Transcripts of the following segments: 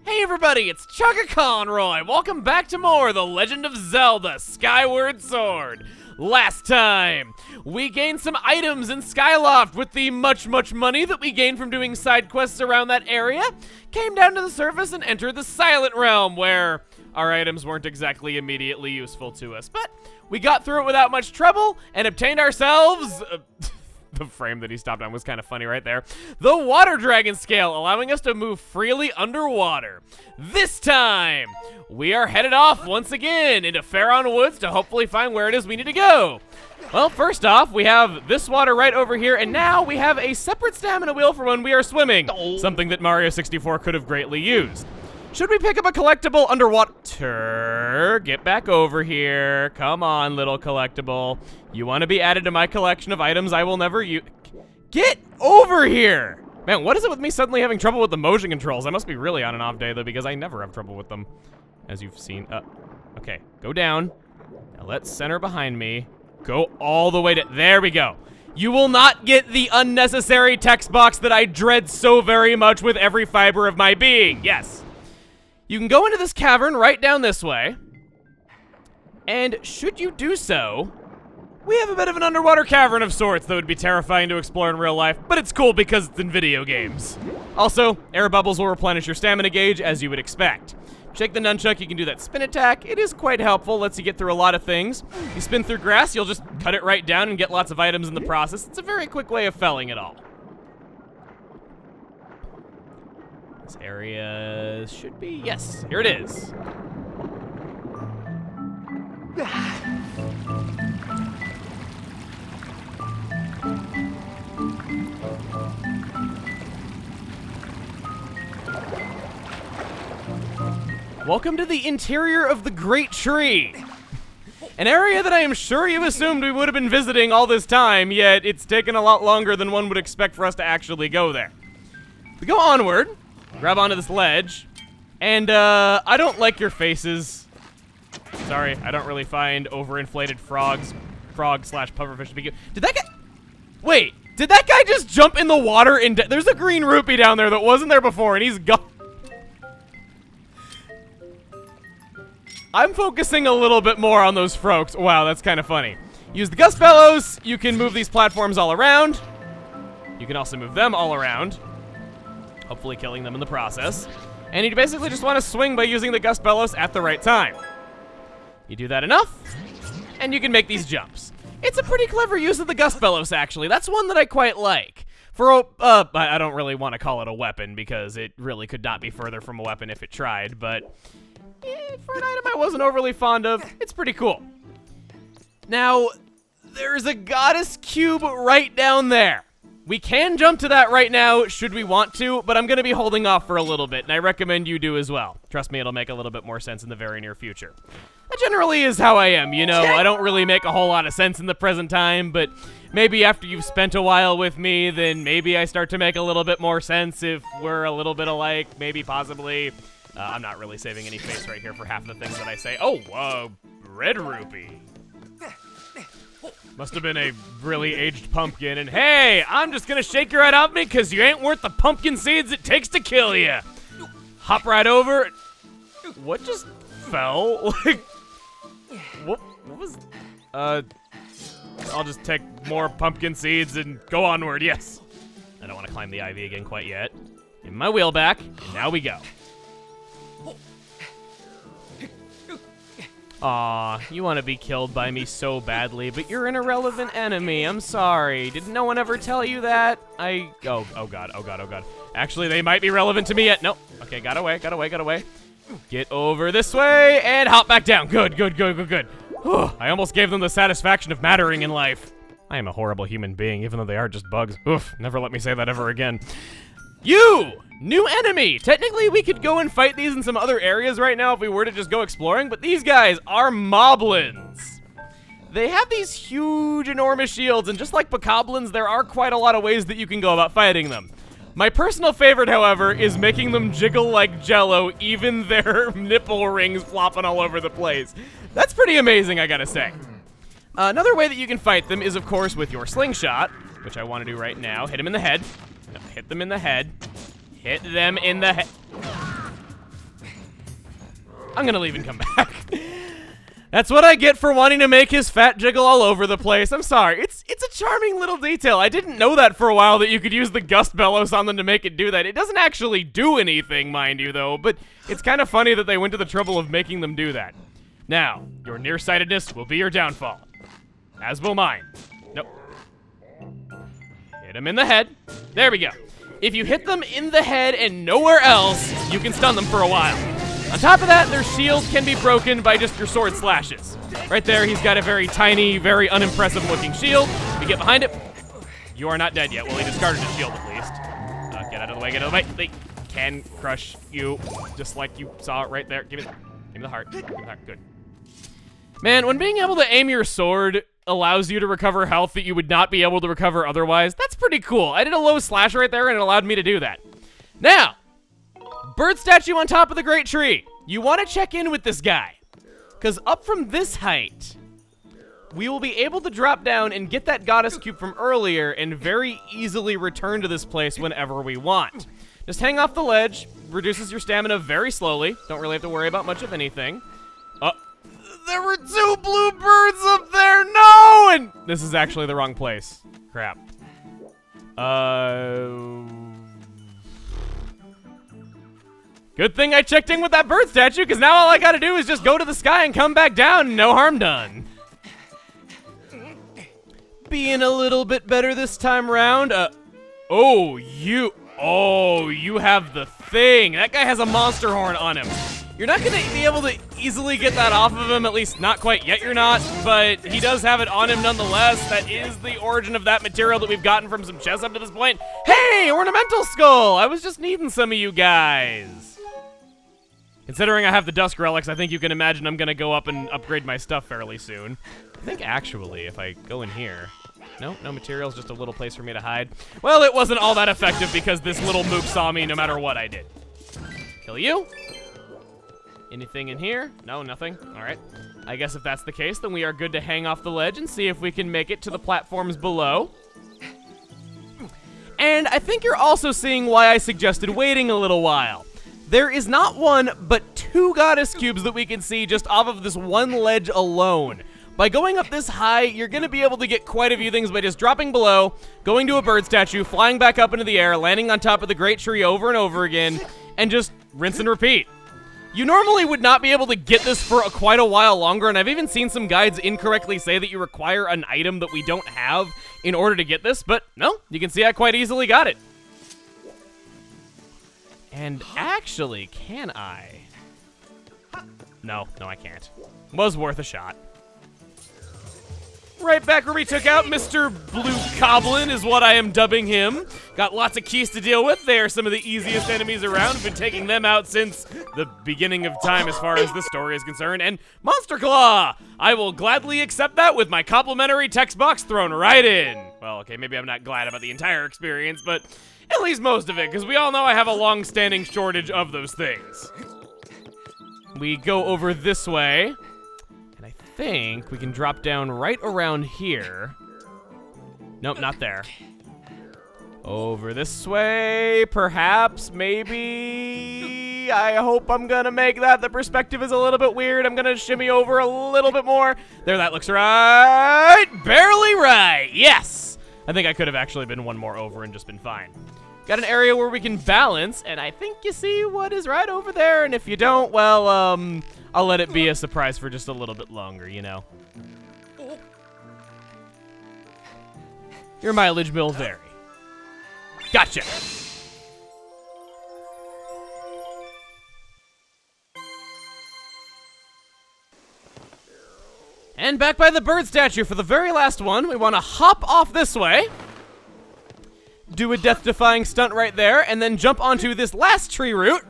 Hey everybody, it's Chugga Conroy. Welcome back to more The Legend of Zelda Skyward Sword. Last time, we gained some items in Skyloft with the much money that we gained from doing side quests around that area, came down to the surface and entered the Silent Realm, where our items weren't exactly immediately useful to us, but we got through it without much trouble and obtained ourselves... The frame that he stopped on was kind of funny right there. The Water Dragon Scale, allowing us to move freely underwater. This time, we are headed off once again into Faron Woods to hopefully find where it is we need to go. Well, first off, we have this water right over here, and now we have a separate stamina wheel for when we are swimming, something that Mario 64 could have greatly used. Should we pick up a collectible underwater? Get back over here. Come on, little collectible. You want to be added to my collection of items I will never use? Get over here! Man, what is it with me suddenly having trouble with the motion controls? I must be really on an off day, though, because I never have trouble with them, as you've seen. Okay, go down. Now let's center behind me. Go all the way to... There we go. You will not get the unnecessary text box that I dread so very much with every fiber of my being. Yes. You can go into this cavern right down this way, and should you do so, we have a bit of an underwater cavern of sorts that would be terrifying to explore in real life, but it's cool because it's in video games. Also, air bubbles will replenish your stamina gauge, as you would expect. Shake the nunchuck, you can do that spin attack. It is quite helpful, lets you get through a lot of things. You spin through grass, you'll just cut it right down and get lots of items in the process. It's a very quick way of felling it all. This area should be, yes, here it is. Welcome to the interior of the Great Tree. An area that I am sure you assumed we would have been visiting all this time, yet it's taken a lot longer than one would expect for us to actually go there. We go onward. Grab onto this ledge, and I don't like your faces. Sorry, I don't really find overinflated frog/pufferfish to be good. Did that guy... Wait, did that guy just jump in the water and... There's a green rupee down there that wasn't there before, and he's gone. I'm focusing a little bit more on those frogs. Wow, that's kind of funny. Use the gust bellows. You can move these platforms all around. You can also move them all around, hopefully killing them in the process. And you basically just want to swing by using the gust bellows at the right time. You do that enough, and you can make these jumps. It's a pretty clever use of the gust bellows, actually. That's one that I quite like. For I don't really want to call it a weapon, because it really could not be further from a weapon if it tried, but for an item I wasn't overly fond of, it's pretty cool. Now, there's a goddess cube right down there. We can jump to that right now, should we want to, but I'm going to be holding off for a little bit, and I recommend you do as well. Trust me, it'll make a little bit more sense in the very near future. That generally is how I am, you know. I don't really make a whole lot of sense in the present time, but maybe after you've spent a while with me, then maybe I start to make a little bit more sense if we're a little bit alike, maybe possibly. I'm not really saving any face right here for half of the things that I say. Oh, whoa, red rupee. Must have been a really aged pumpkin, and hey, I'm just gonna shake your head off me because you ain't worth the pumpkin seeds it takes to kill you. Hop right over. What just fell? Like, what was, I'll just take more pumpkin seeds and go onward, yes. I don't want to climb the ivy again quite yet. Give my wheel back, and now we go. Aw, you want to be killed by me so badly, but you're an irrelevant enemy. I'm sorry. Did no one ever tell you that? Oh god. Actually, they might be relevant to me yet. No. Okay, got away. Get over this way and hop back down. Good. I almost gave them the satisfaction of mattering in life. I am a horrible human being, even though they are just bugs. Oof, never let me say that ever again. You! New enemy! Technically, we could go and fight these in some other areas right now if we were to just go exploring, but these guys are moblins. They have these huge, enormous shields, and just like bokoblins, there are quite a lot of ways that you can go about fighting them. My personal favorite, however, is making them jiggle like jello, even their nipple rings flopping all over the place. That's pretty amazing, I gotta say. Another way that you can fight them is, of course, with your slingshot, which I want to do right now. Hit them in the head. No, hit them in the head. Hit them in the head. I'm gonna leave and come back. That's what I get for wanting to make his fat jiggle all over the place. I'm sorry. It's a charming little detail. I didn't know that for a while, that you could use the gust bellows on them to make it do that. It doesn't actually do anything, mind you, though, but it's kind of funny that they went to the trouble of making them do that. Now, your nearsightedness will be your downfall. As will mine. Nope. Hit him in the head. There we go. If you hit them in the head and nowhere else, you can stun them for a while. On top of that, their shield can be broken by just your sword slashes. Right there, he's got a very tiny, very unimpressive looking shield. We get behind it. You are not dead yet. Well, he discarded his shield at least. Get out of the way, get out of the way. They can crush you, just like you saw it right there. Give me the heart. Give me the heart. Good. Man, when being able to aim your sword allows you to recover health that you would not be able to recover otherwise, that's pretty cool. I did a low slash right there, and it allowed me to do that. Now, bird statue on top of the great tree. You want to check in with this guy, because up from this height, we will be able to drop down and get that goddess cube from earlier and very easily return to this place whenever we want. Just hang off the ledge, reduces your stamina very slowly. Don't really have to worry about much of anything. There were 2 blue birds up there, no! And this is actually the wrong place. Crap. Good thing I checked in with that bird statue, because now all I gotta do is just go to the sky and come back down, no harm done. Being a little bit better this time around. You have the thing. That guy has a monster horn on him. You're not gonna be able to easily get that off of him, at least not quite yet you're not, but he does have it on him nonetheless. That is the origin of that material that we've gotten from some chests up to this point. Hey, ornamental skull! I was just needing some of you guys. Considering I have the dusk relics, I think you can imagine I'm gonna go up and upgrade my stuff fairly soon. I think actually, if I go in here, no materials, just a little place for me to hide. Well, it wasn't all that effective because this little mook saw me no matter what I did. Kill you. Anything in here? No, nothing. All right. I guess if that's the case, then we are good to hang off the ledge and see if we can make it to the platforms below. And I think you're also seeing why I suggested waiting a little while. There is not 1, but 2 goddess cubes that we can see just off of this one ledge alone. By going up this high, you're going to be able to get quite a few things by just dropping below, going to a bird statue, flying back up into the air, landing on top of the great tree over and over again, and just rinse and repeat. You normally would not be able to get this for quite a while longer, and I've even seen some guides incorrectly say that you require an item that we don't have in order to get this, but no, you can see I quite easily got it. And actually, can I? No, I can't. Was worth a shot. Right back where we took out Mr. Blue Goblin is what I am dubbing him. Got lots of keys to deal with. They are some of the easiest enemies around. We've been taking them out since the beginning of time as far as this story is concerned. And Monster Claw! I will gladly accept that with my complimentary text box thrown right in. Well, okay, maybe I'm not glad about the entire experience, but at least most of it, because we all know I have a long-standing shortage of those things. We go over this way. I think we can drop down right around here. Nope, not there. Over this way, perhaps, maybe. I hope I'm gonna make that. The perspective is a little bit weird. I'm gonna shimmy over a little bit more. There, that looks right. Barely right. Yes. I think I could have actually been 1 more over and just been fine. Got an area where we can balance, and I think you see what is right over there. And if you don't, well, I'll let it be a surprise for just a little bit longer, you know. Your mileage will vary. Gotcha. And back by the bird statue for the very last one. We want to hop off this way. Do a death-defying stunt right there, and then jump onto this last tree root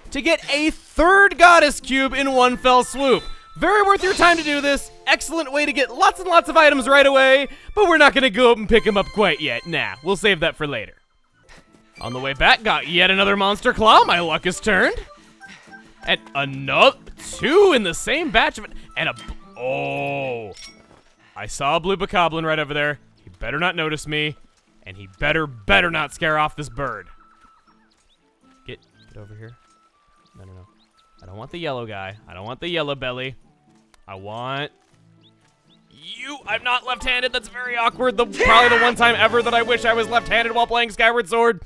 to get a 3rd goddess cube in 1 fell swoop. Very worth your time to do this. Excellent way to get lots and lots of items right away, but we're not going to go up and pick them up quite yet. Nah, we'll save that for later. On the way back, got yet another Monster Claw. My luck has turned. And another 2 in the same batch of it. And oh. I saw a blue bokoblin right over there. He better not notice me. And he better not scare off this bird. Get over here. No. I don't want the yellow guy. I don't want the yellow belly. I want you. I'm not left-handed. That's very awkward. Probably the one time ever that I wish I was left-handed while playing Skyward Sword.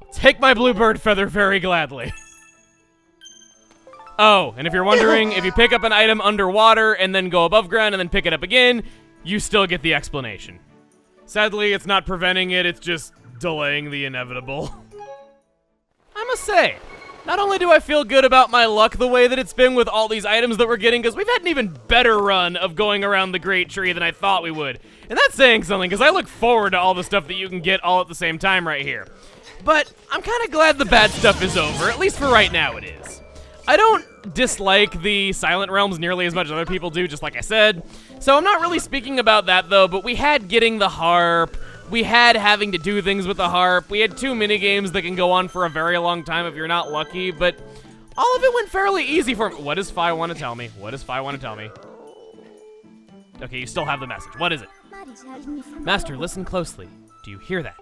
I'll take my bluebird feather very gladly. Oh, and if you're wondering, if you pick up an item underwater and then go above ground and then pick it up again, you still get the explanation. Sadly, it's not preventing it, it's just delaying the inevitable. I must say, not only do I feel good about my luck the way that it's been with all these items that we're getting, because we've had an even better run of going around the Great Tree than I thought we would. And that's saying something, because I look forward to all the stuff that you can get all at the same time right here. But I'm kind of glad the bad stuff is over, at least for right now it is. I don't dislike the Silent Realms nearly as much as other people do, just like I said. So I'm not really speaking about that, though, but we had getting the harp. We had having to do things with the harp. We had 2 minigames that can go on for a very long time if you're not lucky, but all of it went fairly easy for me. What does Fi want to tell me? What does Fi want to tell me? Okay, you still have the message. What is it? Master, listen closely. Do you hear that?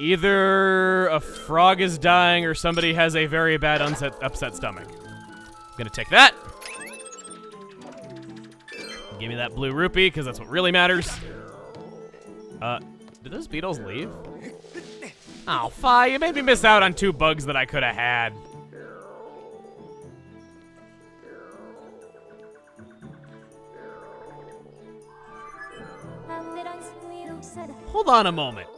Either a frog is dying or somebody has a very bad upset stomach. I'm gonna take that. Give me that blue rupee, because that's what really matters. Did those beetles leave? Oh, Fi, you made me miss out on 2 bugs that I could have had. Hold on a moment.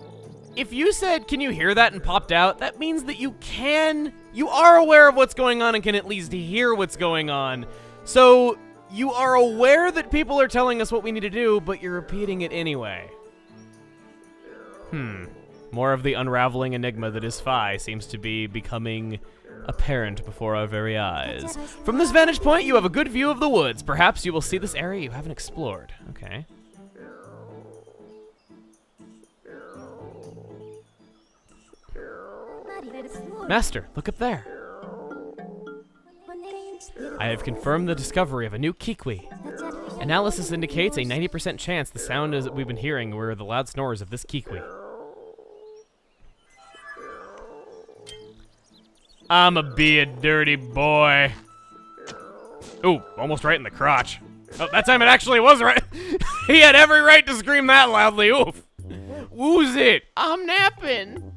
If you said, can you hear that, and popped out, that means that you are aware of what's going on and can at least hear what's going on. So, you are aware that people are telling us what we need to do, but you're repeating it anyway. More of the unraveling enigma that is Fi seems to be becoming apparent before our very eyes. From this vantage point, you have a good view of the woods. Perhaps you will see this area you haven't explored. Okay. Master, look up there. I have confirmed the discovery of a new kiwi. Analysis indicates a 90% chance the sound that we've been hearing were the loud snores of this kiwi. I'ma be a dirty boy. Ooh, almost right in the crotch. Oh, that time it actually was right. He had every right to scream that loudly. Oof. Who's it? I'm napping.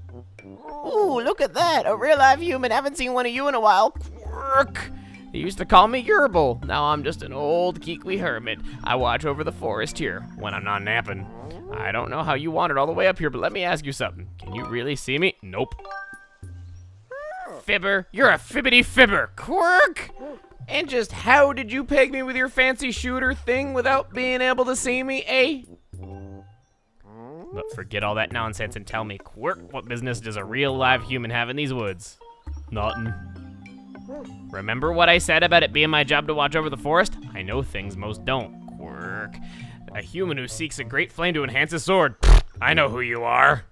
Ooh, look at that. A real live human. Haven't seen one of you in a while. Quirk. They used to call me Yerbil. Now I'm just an old Kiwi hermit. I watch over the forest here when I'm not napping. I don't know how you wandered all the way up here, but let me ask you something. Can you really see me? Nope. Fibber. You're a fibbity fibber. Quirk. And just how did you peg me with your fancy shooter thing without being able to see me, eh? But forget all that nonsense and tell me, Quirk, what business does a real live human have in these woods? Nothing. Remember what I said about it being my job to watch over the forest? I know things most don't, Quirk. A human who seeks a great flame to enhance his sword. I know who you are.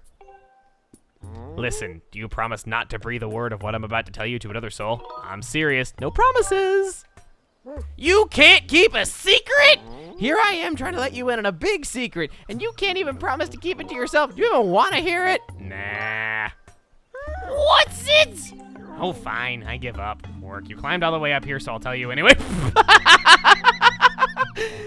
Listen, do you promise not to breathe a word of what I'm about to tell you to another soul? I'm serious. No promises. You can't keep a secret? Here I am trying to let you in on a big secret, and you can't even promise to keep it to yourself. Do you even want to hear it? Nah. What's it? Oh, fine. I give up. Quirk, you climbed all the way up here, so I'll tell you anyway.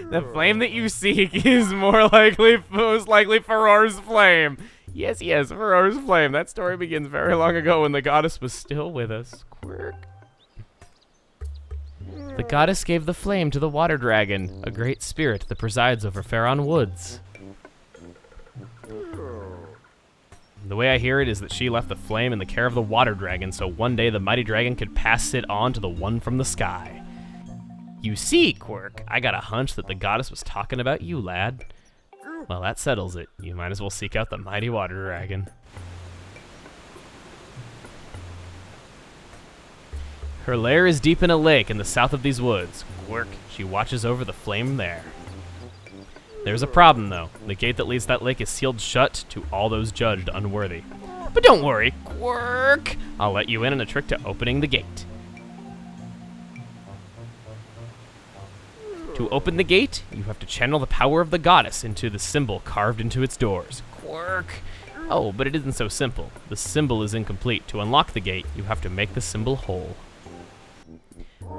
The flame that you seek is most likely Faror's flame. Yes, Faror's flame. That story begins very long ago when the goddess was still with us. Quirk. The goddess gave the flame to the water dragon, a great spirit that presides over Faron Woods. The way I hear it is that she left the flame in the care of the water dragon so one day the mighty dragon could pass it on to the one from the sky. You see, Quirk, I got a hunch that the goddess was talking about you, lad. Well, that settles it. You might as well seek out the mighty water dragon. Her lair is deep in a lake in the south of these woods. Quirk, she watches over the flame there. There's a problem, though. The gate that leads to that lake is sealed shut to all those judged unworthy. But don't worry, Quirk. I'll let you in on a trick to opening the gate. To open the gate, you have to channel the power of the goddess into the symbol carved into its doors. Quirk. Oh, but it isn't so simple. The symbol is incomplete. To unlock the gate, you have to make the symbol whole.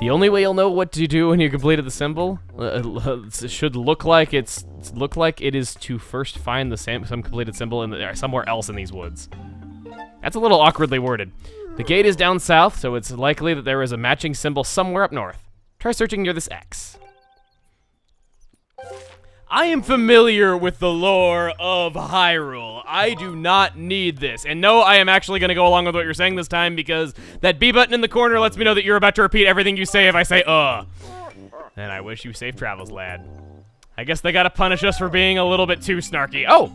The only way you'll know what to do when you completed the symbol it should look like it is to first find some completed symbol somewhere else in these woods. That's a little awkwardly worded. The gate is down south, so it's likely that there is a matching symbol somewhere up north. Try searching near this X. I am familiar with the lore of Hyrule. I do not need this. And no, I am actually going to go along with what you're saying this time because that B button in the corner lets me know that you're about to repeat everything you say if I say, And I wish you safe travels, lad. I guess they gotta punish us for being a little bit too snarky. Oh!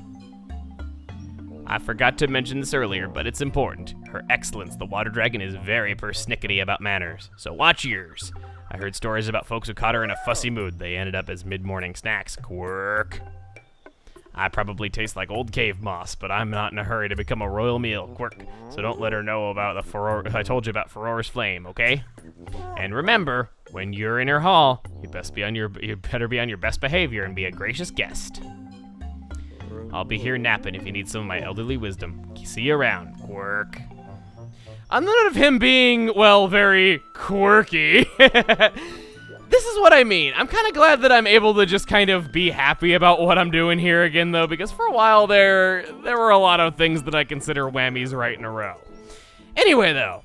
I forgot to mention this earlier, but it's important. Her Excellence, the Water Dragon, is very persnickety about manners, so watch yours. I heard stories about folks who caught her in a fussy mood. They ended up as mid-morning snacks. Quirk. I probably taste like old cave moss, but I'm not in a hurry to become a royal meal. Quirk. So don't let her know about the furor I told you about Furora's flame, okay? And remember, when you're in her hall, you better be on your best behavior and be a gracious guest. I'll be here napping if you need some of my elderly wisdom. See you around, Quirk. On the note of him being, well, very quirky, this is what I mean. I'm kind of glad that I'm able to just kind of be happy about what I'm doing here again, though, because for a while there were a lot of things that I consider whammies right in a row. Anyway, though,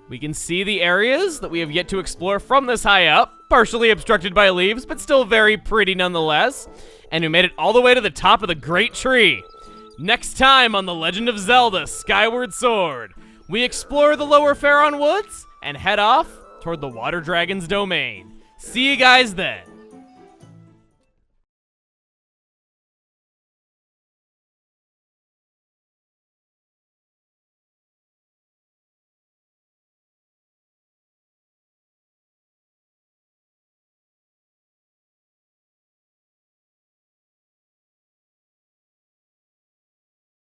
we can see the areas that we have yet to explore from this high up, partially obstructed by leaves, but still very pretty nonetheless. And we made it all the way to the top of the great tree. Next time on The Legend of Zelda Skyward Sword, we explore the Lower Faron Woods and head off toward the Water Dragon's domain. See you guys then.